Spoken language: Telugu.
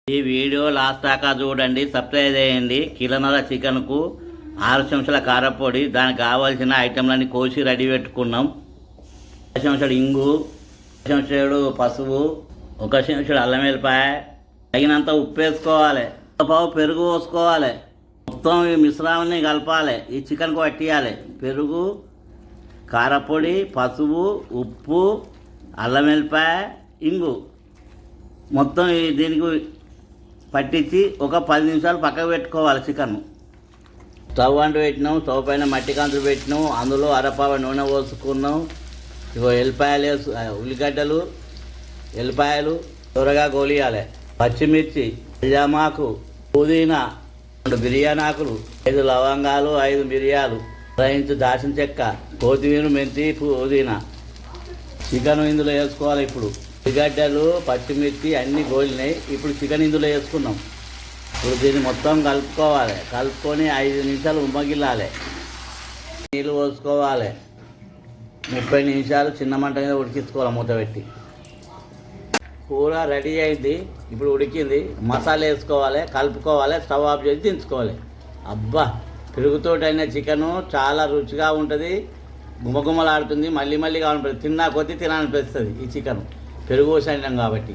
ఈ వీడియో లాస్ట్ దాకా చూడండి, సబ్స్క్రైబ్ చేయండి. కిలోన్నర చికెన్కు 6 చెంచాల కారపొడి, దానికి కావాల్సిన ఐటెంలన్నీ కోసి రెడీ పెట్టుకున్నాం. 1 చెంచాడు ఇంగు, 1 చెంచాడు పసుపు, 1 చెంచాడు అల్లం వెల్లిపాయ, తగినంత ఉప్పు వేసుకోవాలి, 1 పావు పెరుగు పోసుకోవాలి. మొత్తం ఈ మిశ్రమాన్ని కలపాలి, ఈ చికెన్కు పట్టియాలి. పెరుగు, కారపొడి, పసుపు, ఉప్పు, అల్లం వెల్లిపాయ, ఇంగు మొత్తం దీనికి పట్టించి ఒక 10 నిమిషాలు పక్కకు పెట్టుకోవాలి. చికెన్ స్టవ్ అంటూ పెట్టినాం, స్టవ్ పైన మట్టి కంతులు పెట్టినాం, అందులో అరపావ నూనె పోసుకున్నాం. ఎల్లిపాయలు ఉల్లిగడ్డలు, ఎల్లిపాయలు త్వరగా గోలియాలి, పచ్చిమిర్చి, జామాకు, పుదీనా, 2 బిర్యానీ ఆకులు, 5 లవంగాలు, 5 మిరియాలు, 1 ఇంచు దాల్చిన చెక్క, కొత్తిమీర, మెంతి, పుదీనా. చికెన్ ఇందులో వేసుకోవాలి. ఇప్పుడు ఉల్లిగడ్డలు, పచ్చిమిర్చి అన్నీ గోలినాయి. ఇప్పుడు చికెన్ ఇందులో వేసుకున్నాం. ఇప్పుడు దీన్ని మొత్తం కలుపుకోవాలి. కలుపుకొని 5 నిమిషాలు ఉమ్మగిల్లాలి. నీళ్ళు పోసుకోవాలి. 30 నిమిషాలు చిన్న మంట మీద ఉడికించుకోవాలి మూత పెట్టి. కూర రెడీ అయింది, ఇప్పుడు ఉడికింది. మసాలా వేసుకోవాలి, కలుపుకోవాలి, స్టవ్ ఆఫ్ చేసి దించుకోవాలి. అబ్బా, పెరుగుతోటైన చికెను చాలా రుచిగా ఉంటుంది, గుమగుమలాడుతుంది. మళ్ళీ మళ్ళీ కావాలనిపిస్తుంది, తిన్నా కొద్దీ తినాలనిపిస్తుంది. ఈ చికెన్ పెరుగు పోసాం కాబట్టి.